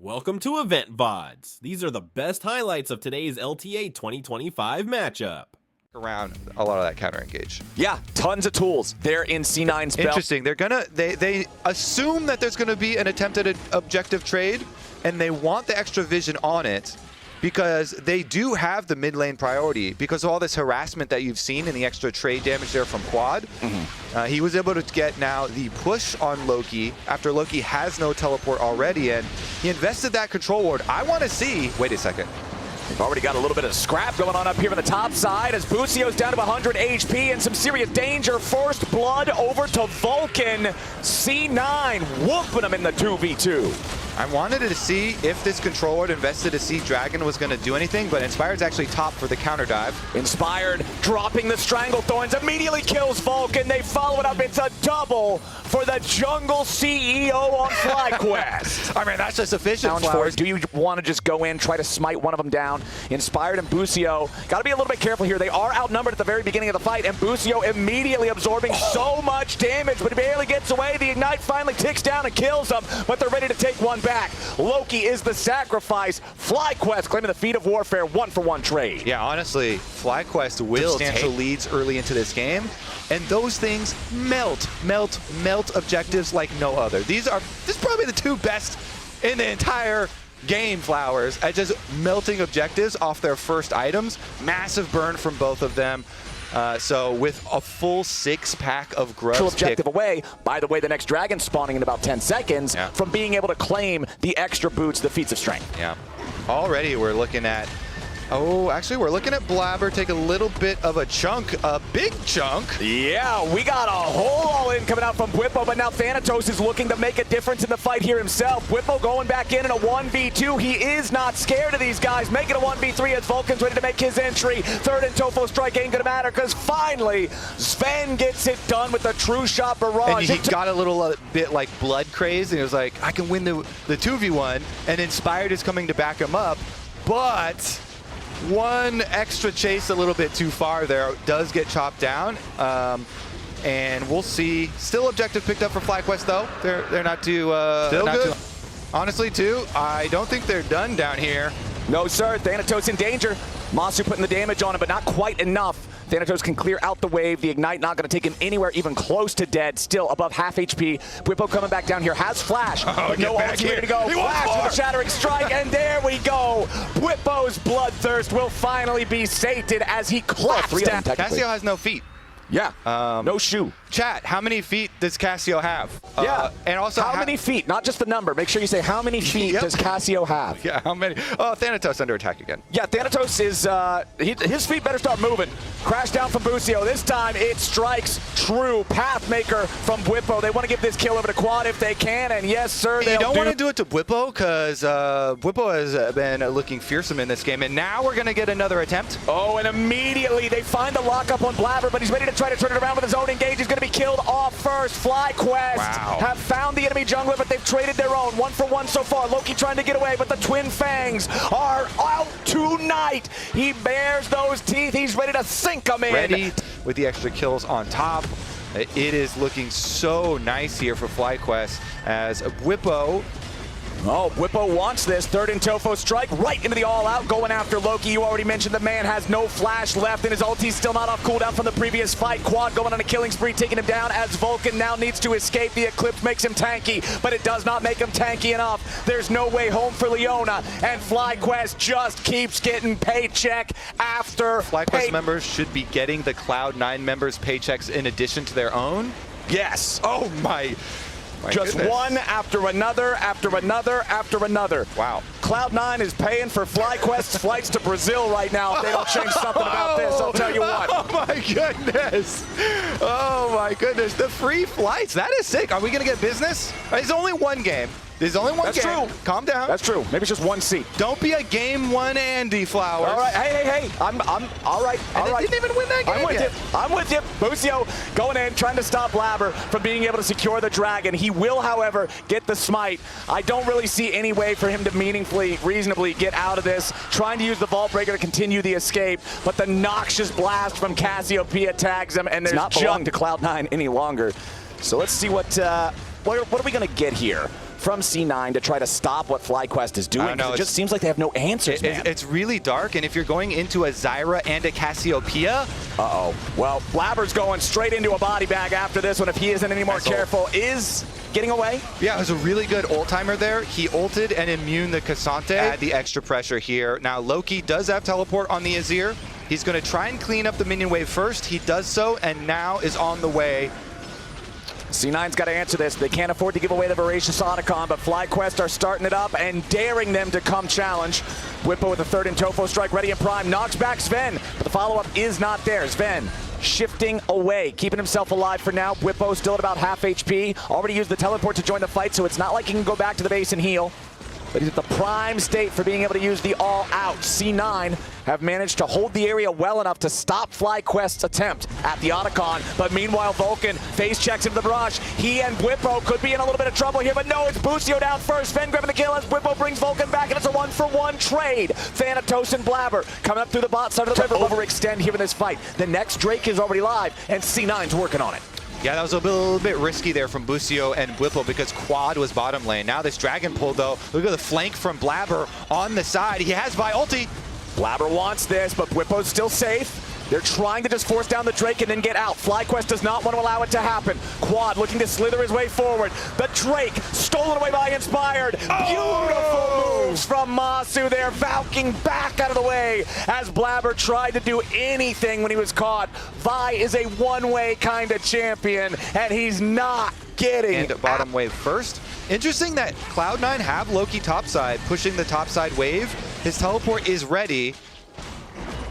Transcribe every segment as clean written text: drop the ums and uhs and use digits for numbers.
Welcome to Loleventvods. These are the best highlights of today's LTA 2025 matchup. Around a lot of that counter engage. Yeah, tons of tools there in C9's belt. Interesting. They assume that there's gonna be an attempted objective trade, and they want the extra vision on it because they do have the mid lane priority because of all this harassment that you've seen in the extra trade damage there from Quad. He was able to get now the push on Loki after Loki has no teleport already, and he invested that control ward. I want to see. Wait a second. We've already got a little bit of scrap going on up here on the top side as Bucio's down to 100 HP and some serious danger. First blood over to Vulcan. C9 whooping him in the 2v2. I wanted to see if this control ward invested to see Dragon was going to do anything, but Inspired's actually top for the counter dive. Inspired dropping the Stranglethorns, immediately kills Vulcan. They follow it up. It's a double for the jungle CEO on FlyQuest. I mean, that's just efficient. Do you want to just go in, try to smite one of them down? Inspired and Bucio got to be a little bit careful here. They are outnumbered at the very beginning of the fight, and Bucio immediately absorbing so much damage, but he barely gets away. The Ignite finally ticks down and kills them, but they're ready to take one back. Loki is the sacrifice. FlyQuest claiming the feat of warfare, 1-for-1 trade. Yeah, honestly, FlyQuest will substantial leads early into this game, and those things melt objectives like no other. This is probably the two best in the entire game, Flowers, at just melting objectives off their first items. Massive burn from both of them. So with a full 6-pack of grubs objective away, by the way, the next dragon spawning in about 10 seconds from being able to claim the extra boots, the feats of strength. Yeah. Already we're looking at, actually we're looking at Blabber take a little bit of a chunk, a big chunk. Yeah, we got a whole all-in coming out from Bwipo, but now Thanatos is looking to make a difference in the fight here himself. Bwipo going back in a 1v2. He is not scared of these guys. Making a 1v3 as Vulcan's ready to make his entry. Third and Tofo strike ain't gonna matter because finally Sven gets it done with a true shot barrage. And he got a little bit like blood crazed, and he was like, I can win the 2v1, and Inspired is coming to back him up, but one extra chase a little bit too far there does get chopped down, and we'll see. Still objective picked up for FlyQuest though. They're not too still not good. Honestly, too, I don't think they're done down here. No, sir. Thanatos in danger. Masu putting the damage on him, but not quite enough. Thanatos can clear out the wave. The Ignite not going to take him anywhere even close to dead. Still above half HP. Bwipo coming back down here. Has Flash. But no ultimate ready to go. Flash with a Shattering Strike, and there we go. Bwipo's bloodthirst will finally be sated as he claps down. Cassio has no feet. Yeah, no shoe. Chat, how many feet does Cassio have? Yeah, and also how many feet? Not just the number. Make sure you say how many feet does Cassio have? Yeah, how many? Oh, Thanatos under attack again. Yeah, Thanatos is, his feet better start moving. Crash down from Bucio. This time it strikes true. Pathmaker from Bwipo. They want to give this kill over to Quad if they can, and yes, sir, you don't want to do it to Bwipo because Bwipo has been looking fearsome in this game, and now we're going to get another attempt. Oh, and immediately they find the lockup on Blabber, but he's ready to try to turn it around with his own engage. He's going to be killed off first. FlyQuest have found the enemy jungler, but they've traded their own. 1-for-1 so far. Loki trying to get away, but the Twin Fangs are out tonight. He bears those teeth. He's ready to sink them in. Ready with the extra kills on top. It is looking so nice here for FlyQuest as Bwipo. Oh, Bwipo wants this. Third and Tofo strike right into the all-out, going after Loki. You already mentioned the man has no flash left, and his ulti's still not off cooldown from the previous fight. Quad going on a killing spree, taking him down as Vulcan now needs to escape. The Eclipse makes him tanky, but it does not make him tanky enough. There's no way home for Leona, and FlyQuest just keeps getting paycheck after FlyQuest members should be getting the Cloud9 members' paychecks in addition to their own? Yes. Oh my. Just one after another, after another, after another. Wow. Cloud9 is paying for FlyQuest's flights to Brazil right now. If they don't change something about this, I'll tell you what. Oh my goodness. Oh my goodness. The free flights. That is sick. Are we going to get business? It's only one game. There's only one game. That's true. Calm down. That's true. Maybe it's just one seat. Don't be a game one Andy, Flowers. All right. Hey. I'm all right. All right. Didn't even win that game I'm with you. Bucio going in, trying to stop Blabber from being able to secure the dragon. He will, however, get the smite. I don't really see any way for him to meaningfully, reasonably get out of this. Trying to use the Vault Breaker to continue the escape, but the noxious blast from Cassiopeia tags him, and there's not belong to Cloud9 any longer. So let's see what are we going to get here? from C9 to try to stop what FlyQuest is doing. It just seems like they have no answers, man. It's really dark, and if you're going into a Zyra and a Cassiopeia... Uh-oh. Well, Blabber's going straight into a body bag after this one if he isn't any more careful. Is getting away? Yeah, it was a really good ult timer there. He ulted and immune the Cassante. Add the extra pressure here. Now, Loki does have teleport on the Azir. He's going to try and clean up the minion wave first. He does so, and now is on the way. C9's got to answer this. They can't afford to give away the Voracious Otacon, but FlyQuest are starting it up and daring them to come challenge. Whippo with the third and Tofo strike ready in prime. Knocks back Sven, but the follow-up is not there. Sven shifting away, keeping himself alive for now. Whippo still at about half HP. Already used the teleport to join the fight, so it's not like he can go back to the base and heal. But he's at the prime state for being able to use the all-out. C9 have managed to hold the area well enough to stop FlyQuest's attempt at the Otacon. But meanwhile, Vulcan face checks into the barrage. He and Whippo could be in a little bit of trouble here, but no, it's Busio down first. Sven grabbing the kill as Whippo brings Vulcan back, and it's a one-for-one trade. Thanatos and Blabber coming up through the bot side of the river. Overextend here in this fight. The next Drake is already live, and C9's working on it. Yeah, that was a little bit risky there from Busio and Whippo because Quad was bottom lane. Now this Dragon pull, though, look at the flank from Blabber on the side. He has Vi ulti. Blabber wants this, but Whippo's still safe. They're trying to just force down the Drake and then get out. FlyQuest does not want to allow it to happen. Quad looking to slither his way forward. The Drake stolen away by Inspired. Beautiful moves from Masu there, Valking back out of the way as Blabber tried to do anything when he was caught. Vi is a one-way kind of champion, and he's not getting And bottom wave first. Interesting that Cloud9 have Loki topside, pushing the topside wave. His teleport is ready.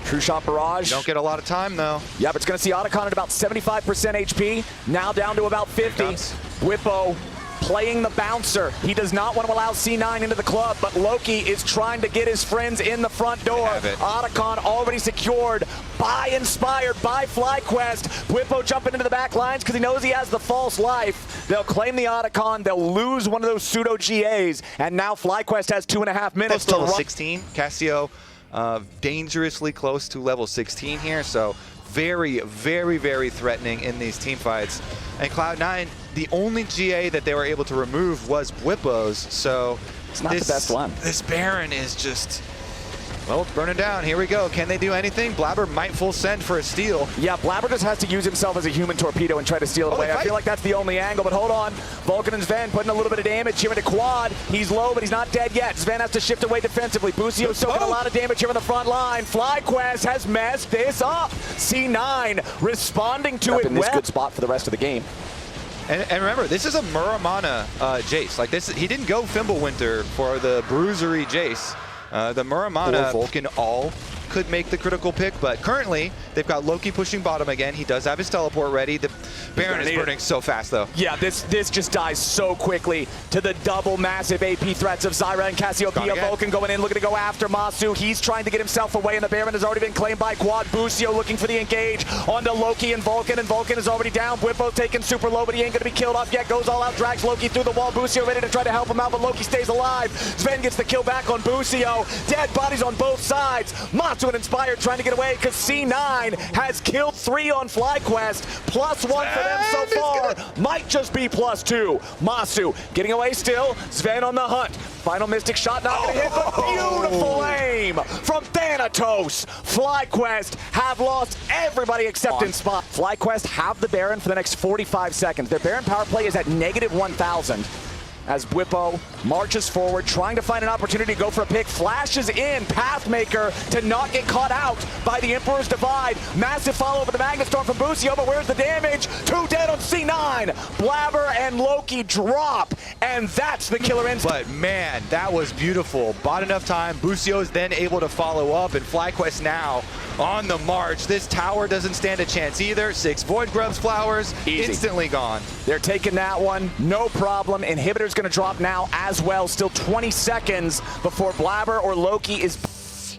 True shot barrage. Don't get a lot of time, though. Yeah, but it's going to see Otacon at about 75% HP. Now down to about 50. Whippo playing the bouncer. He does not want to allow C9 into the club, but Loki is trying to get his friends in the front door. Otacon already secured by Inspired, by FlyQuest. Whippo jumping into the back lines because he knows he has the false life. They'll claim the Otacon. They'll lose one of those pseudo GAs, and now FlyQuest has 2.5 minutes to level run. 16. Cassio dangerously close to level 16 here, so very, very, very threatening in these team fights. And Cloud9, the only GA that they were able to remove was Whippo's, so it's not the best one. This Baron is just, well, it's burning down. Here we go. Can they do anything? Blabber might full send for a steal. Yeah, Blabber just has to use himself as a human torpedo and try to steal it away. I feel like that's the only angle, but hold on. Vulcan and Sven putting a little bit of damage here into Quad. He's low, but he's not dead yet. Sven has to shift away defensively. Busio soaking a lot of damage here on the front line. FlyQuest has messed this up. C9 responding to it in this good spot for the rest of the game. And remember, this is a Muramana Jace. Like this, he didn't go Fimbulwinter for the bruisery Jace. The Muramana Vulcan all could make the critical pick, but currently they've got Loki pushing bottom again. He does have his teleport ready. The Baron is burning so fast, though. Yeah, this just dies so quickly to the double massive AP threats of Zyra and Cassiopeia. Vulcan going in, looking to go after Masu. He's trying to get himself away, and the Baron has already been claimed by Quad. Busio looking for the engage onto Loki and Vulcan is already down. Whippo taken super low, but he ain't going to be killed off yet. Goes all out, drags Loki through the wall. Busio ready to try to help him out, but Loki stays alive. Sven gets the kill back on Busio. Dead bodies on both sides. Masu and Inspired trying to get away because C9 has killed 3 on FlyQuest. +1 for them so far. Might just be +2. Masu getting away still. Sven on the hunt. Final Mystic shot not going to hit, but beautiful aim from Thanatos. FlyQuest have lost everybody except in spot. FlyQuest have the Baron for the next 45 seconds. Their Baron power play is at -1,000. As Whippo marches forward, trying to find an opportunity to go for a pick, flashes in, Pathmaker to not get caught out by the Emperor's Divide. Massive follow over the Magnet Storm from Busio, but where's the damage? 2 dead on C9. Blabber and Loki drop, and that's the killer instinct. But man, that was beautiful. Bought enough time. Busio is then able to follow up, and FlyQuest now on the march. This tower doesn't stand a chance either. 6 Void Grubs flowers, instantly gone. They're taking that one, no problem. Inhibitor's gonna drop now as well. Still 20 seconds before Blabber or Loki is...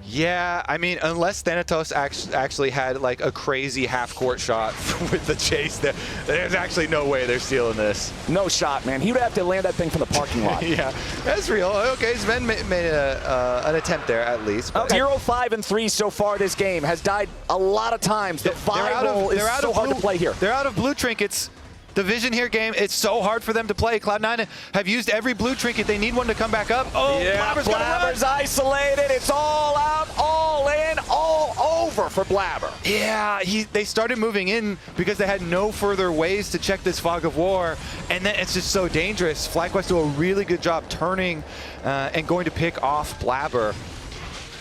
Yeah, I mean, unless Thanatos actually had like a crazy half-court shot with the chase, there's actually no way they're stealing this. No shot, man. He would have to land that thing from the parking lot. Yeah, that's real. Okay, Sven made an attempt there at least. 0, 5, and 3 so far this game. Has died a lot of times. The Viral is so hard to play here. They're out of blue trinkets. The vision here, game, it's so hard for them to play. Cloud9 have used every blue trinket. They need one to come back up. Oh, yeah, Blabber's isolated. It's all out, all in, all over for Blabber. Yeah, they started moving in because they had no further ways to check this fog of war, and then it's just so dangerous. FlyQuest do a really good job turning and going to pick off Blabber.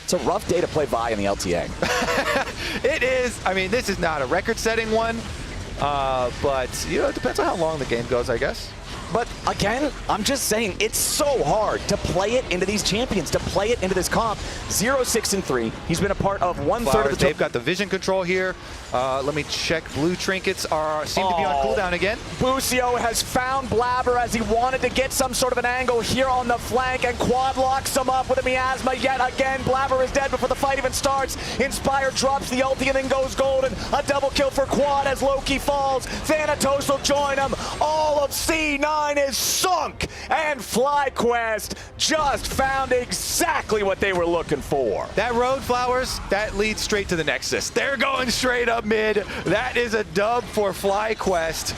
It's a rough day to play Vi in the LTA. It is. I mean, this is not a record-setting one. But, you know, it depends on how long the game goes, I guess. But again, I'm just saying, it's so hard to play it into these champions, to play it into this comp. 0-6-3. He's been a part of 1/3 of the They've got the vision control here. Let me check. Blue trinkets seem to be on cooldown again. Busio has found Blabber as he wanted to get some sort of an angle here on the flank, and Quad locks him up with a miasma yet again. Blabber is dead before the fight even starts. Inspire drops the ulti and then goes golden. A double kill for Quad as Loki falls. Thanatos will join him. All of C9 is sunk, and FlyQuest just found exactly what they were looking for. That road, Flowers, that leads straight to the Nexus. They're going straight up mid. That is a dub for FlyQuest.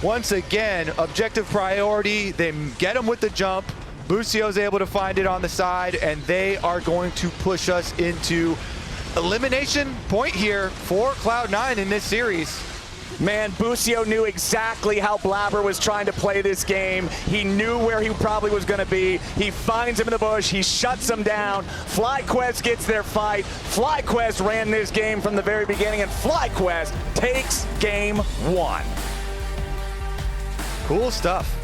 Once again, objective priority. They get him with the jump. Busio's able to find it on the side, and they are going to push us into elimination point here for Cloud9 in this series. Man, Busio knew exactly how Blabber was trying to play this game. He knew where he probably was going to be. He finds him in the bush. He shuts him down. FlyQuest gets their fight. FlyQuest ran this game from the very beginning, and FlyQuest takes game 1. Cool stuff.